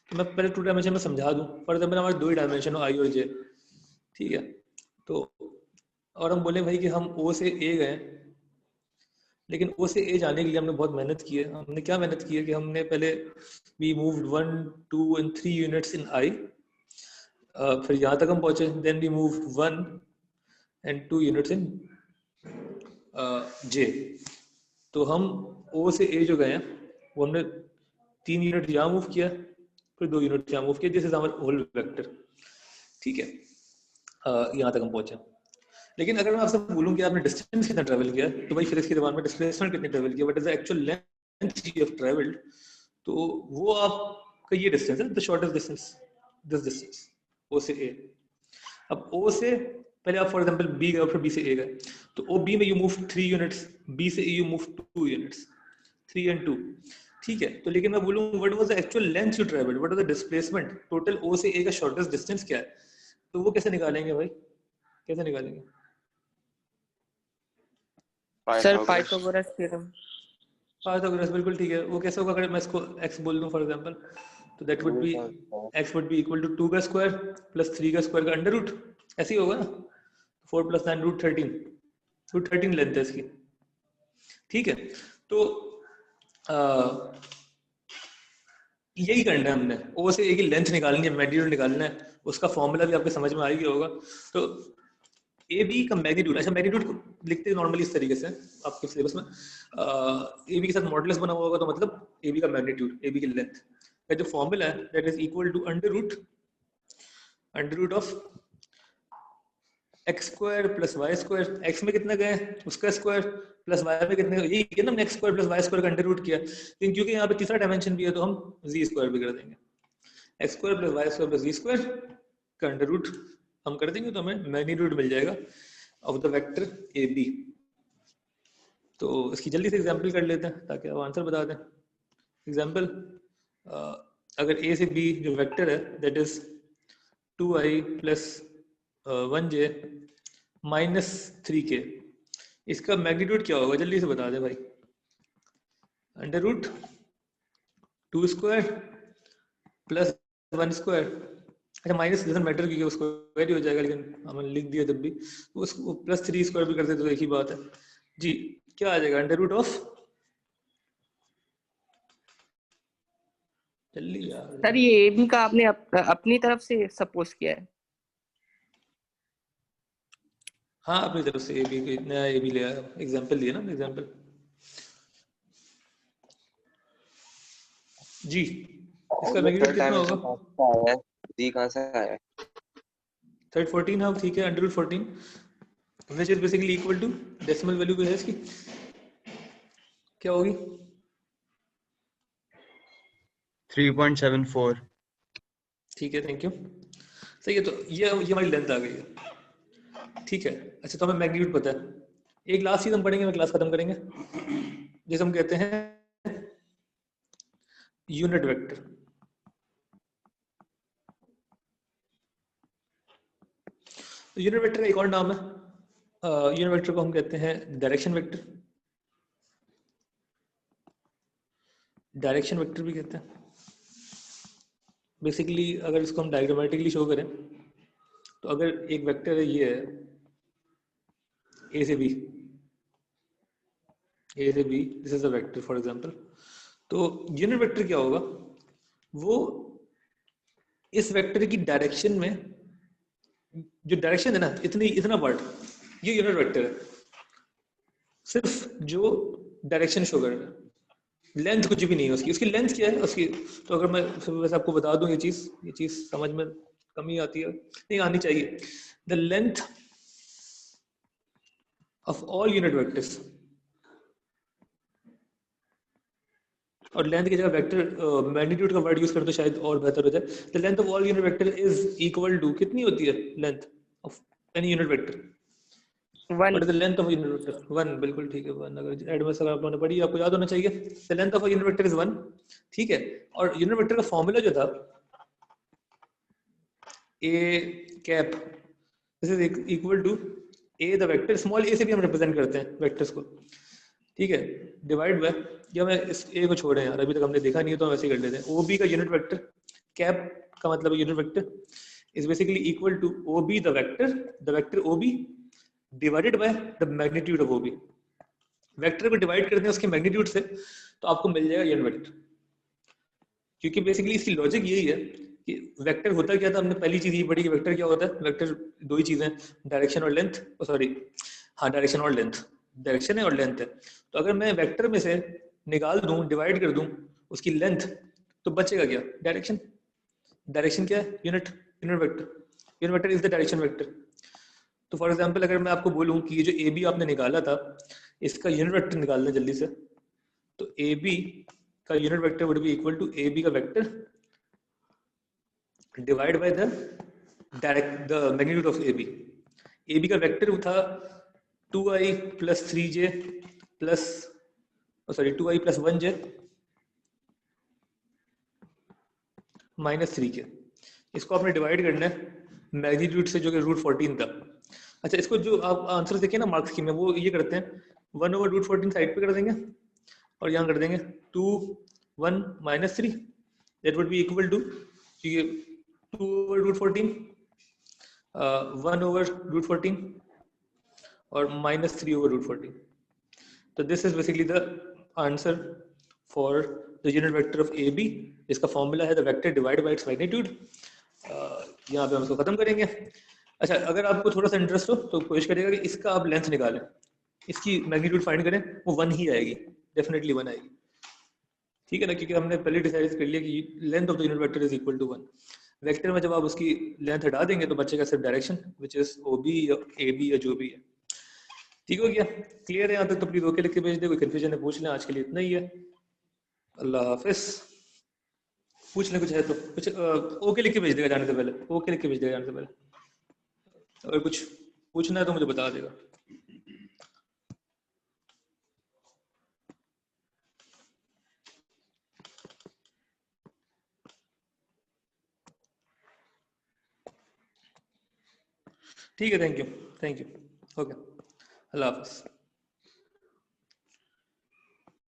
[SPEAKER 1] कि मैं पहले 2 डायमेंशन में समझा दूं। फॉर एग्जाम्पल हमारे 2 ही डायमेंशन हो, आई और जे। ठीक है, तो और हम बोले भाई कि हम ओ से ए गए, लेकिन ओ से ए जाने के लिए हमने बहुत मेहनत की है। हमने क्या मेहनत की है कि हमने पहले we moved 1, 2 and 3 units in i, फिर यहाँ तक हम पहुंचे, then we moved 1 and 2 units in j. तो हम ओ से ए जो गए हैं वो हमने 3 यूनिट यहाँ मूव किया, फिर 2 यूनिट यहाँ मूव किया, this is our whole vector. ठीक है, यहाँ तक हम पहुंचे। लेकिन अगर मैं आपसे बोलूं कि आपने डिस्टेंस कितना ट्रेवल किया, तो भाई फिजिक्स की जबान में डिस्प्लेसमेंट कितनी ट्रेवल किया, what is the actual length you have travelled, तो वो आपका ये डिस्टेंस है, the shortest distance, this distance O से ए। अब ओ से पहले आप फॉर एग्जांपल बी गए और फिर बी से ए गए, तो ओ बी में यू मूव 3 यूनिट्स, बी से A you move 2 units, 3 and 2। ठीक है, तो लेकिन मैं बोलूं what was the actual length you travelled, what was the displacement total O से ए का शॉर्टेस्ट डिस्टेंस क्या है, तो वो कैसे निकालेंगे भाई, कैसे निकालेंगे?
[SPEAKER 2] Sir Pythagoras theorem.
[SPEAKER 1] पाइथागोरस, बिल्कुल ठीक है। वो कैसे होगा, अगर मैं इसको x बोल दूं फॉर एग्जांपल, तो that would be x would be equal to 2 का स्क्वायर प्लस 3 का स्क्वायर का अंडर रूट, ऐसे ही होगा ना। 4 + 9 √13, √13 लेंथ है इसकी। ठीक है, तो यही करना है हमने, ओ से ए की लेंथ निकालनी है, मैग्नीट्यूड निकालना है। उसका फॉर्मूला भी आपके समझ में आ गया होगा। तो ए बी का मैग्नीट्यूड, अच्छा मैग्नीट्यूड लिखते हैं नॉर्मली इस तरीके से आपके सिलेबस में, ए बी के साथ मॉडुलस बना हुआ होगा, तो मतलब ए बी का मैग्नीट्यूड, ए बी की लेंथ का जो फॉर्मूला है that is equal to under root of x square plus y square. X में कितने गए उसका स्क्वायर, प्लस वाई में कितने, यही है ना, x square plus y square का अंडर रूट किया। लेकिन क्योंकि यहाँ पे तीसरा डायमेंशन भी है तो हम जी स्क्वायर भी कर देंगे, x square plus y square plus z square का अंडर रूट हम कर देंगे, तो हमें मैग्नीट्यूड मिल जाएगा of the vector A B. तो इसकी जल्दी से एग्जांपल कर लेते हैं ताकि आप आंसर बता दें। एग्जांपल, अगर ए से बी जो वेक्टर है that is 2i plus 1j minus 3k, इसका मैग्नीट्यूड क्या होगा, जल्दी से बता दे भाई। Under root 2 square plus 1 square, अच्छा माइनस डजंट मैटर क्योंकि उसको वेरी हो जाएगा, लेकिन हमने लिख दिया जब भी, उसको प्लस 3 स्क्वायर भी कर देते तो एक ही बात है जी। क्या आ जाएगा, अंडर रूट ऑफ, जल्दी यार।
[SPEAKER 2] सर ये ए बी का आपने अपनी तरफ से सपोज किया है।
[SPEAKER 1] हाँ अपनी तरफ से ए बी, नया ए बी लिया, एग्जांपल लिया ना एग्जांपल जी। इसका मैग्नीट्यूड कितना होगा,
[SPEAKER 5] डी कहां से आया?
[SPEAKER 1] थर्ड 14, हाँ ठीक है, under root 14 which is basically equal to, decimal value भी है इसकी, क्या होगी
[SPEAKER 3] 3.74।
[SPEAKER 1] ठीक है, थैंक यू, सही है। तो ये हमारी लेंथ आ गई है। ठीक है, अच्छा तो हमें मैग्नीट्यूड पता है। एक लास्ट चीज हम पढ़ेंगे, मैं क्लास खत्म करेंगे, जिसे हम कहते हैं यूनिट वेक्टर। यूनिट वेक्टर का एक और नाम है, यूनिट वेक्टर को हम कहते हैं डायरेक्शन वेक्टर, डायरेक्शन वेक्टर भी कहते हैं। बेसिकली अगर इसको हम डायग्रामेटिकली शो करें तो अगर एक वेक्टर है, ये है ए से बी, ए से B, this is a vector for example, तो यूनिट वेक्टर क्या होगा, वो इस वेक्टर की डायरेक्शन में, जो डायरेक्शन है ना, इतना पार्ट, ये यूनिट वेक्टर है, सिर्फ जो डायरेक्शन शो कर रहा है, लेंथ कुछ भी नहीं है उसकी। उसकी लेंथ क्या है उसकी, तो अगर मैं वैसे आपको बता दूं, ये चीज समझ में कमी आती है, नहीं आनी चाहिए। The length of all unit vectors, और लेंथ की जगह वेक्टर मैग्नीट्यूड का वर्ड यूज कर तो शायद और बेहतर हो जाए। The length of all unit vector is equal to, कितनी होती है length of any unit vector?
[SPEAKER 2] One.
[SPEAKER 1] What is the length of unit vector? 1, बिल्कुल ठीक है 1। अगर एडवांस अगर आप लोगों ने पढ़ी, आपको याद होना चाहिए। The length of unit vector is 1, ठीक है। और यूनिट वेक्टर का फॉर्मूला जो था, A cap, this is equal to A the vector, small A से भी हम रिप्रेजेंट करते हैं वेक्टर्स को, ठीक है, डिवाइड बाय, या मैं इस ए को छोड़ें यार, अभी तक हमने देखा नहीं है तो हम वैसे ही कर लेते हैं। ओ बी का यूनिट वेक्टर, कैप का मतलब unit vector, is basically equal to O B the vector O B divided by the magnitude of O B. Vector को डिवाइड करते हैं उसके मैग्नीट्यूड से, तो आपको मिल जाएगा यूनिट वेक्टर। क्योंकि बेसिकली इसकी लॉजिक यही है कि वेक्टर होता क्या था, हमने पहली चीज ये पढ़ी कि वेक्टर क्या होता है। वेक्टर दो ही चीजें, डायरेक्शन और लेंथ, सॉरी हाँ, डायरेक्शन और लेंथ, डायरेक्शन है और लेंथ है। तो अगर मैं वेक्टर में से निकाल दूं, डिवाइड कर दूं उसकी लेंथ, तो बचेगा क्या? डायरेक्शन। डायरेक्शन क्या है? Unit vector. Unit vector is the direction vector. तो फॉर एग्जांपल अगर मैं आपको बोलूं कि ये जो ए बी आपने निकाला था, इसका यूनिट वेक्टर निकालना जल्दी से, तो ए बी का unit vector would be equal to A B का vector divide by the magnitude of A B. A B का वेक्टर था 2i plus 3j plus, sorry 2i plus 1j minus 3k। इसको आपने divide करना है magnitude से, जो कि √14 था। अच्छा, इसको जो आप आंसर देखिए ना मार्क्स की में, वो ये करते हैं 1/√14 साइड पे कर देंगे और यहाँ कर देंगे 2 1 minus 3, that would be equal to 2/√14 1/√14 और माइनस 3/√14। तो this is basically the answer for the unit vector of A B. इसका फॉर्मूला है the vector divide by its magnitude. यहाँ पे हम इसको खत्म करेंगे। अच्छा, अगर आपको थोड़ा सा इंटरेस्ट हो तो कोशिश करिएगा कि इसका आप लेंथ निकालें, इसकी मैग्नीट्यूड फाइंड करें, वो 1 ही आएगी, डेफिनेटली 1 आएगी, ठीक है ना, क्योंकि हमने पहले डिसाइड कर लिया कि length of the unit vector is equal to 1। Vector में जब आप उसकी लेंथ हटा देंगे तो बचेगा सिर्फ direction, which is O B या ए बी या जो भी है। ठीक हो गया? क्लियर है यहाँ तक? तो प्लीज ओके लिख के भेज दे, कोई कंफ्यूजन है पूछ लें। आज के लिए इतना ही है, अल्लाह हाफिज। पूछ लें कुछ है तो, कुछ ओके लिख के भेज देगा जाने से पहले, ओके लिख के भेज देगा जाने से पहले। अगर कुछ पूछना है तो मुझे बता देगा। ठीक है, thank you, okay, Allah Hafiz.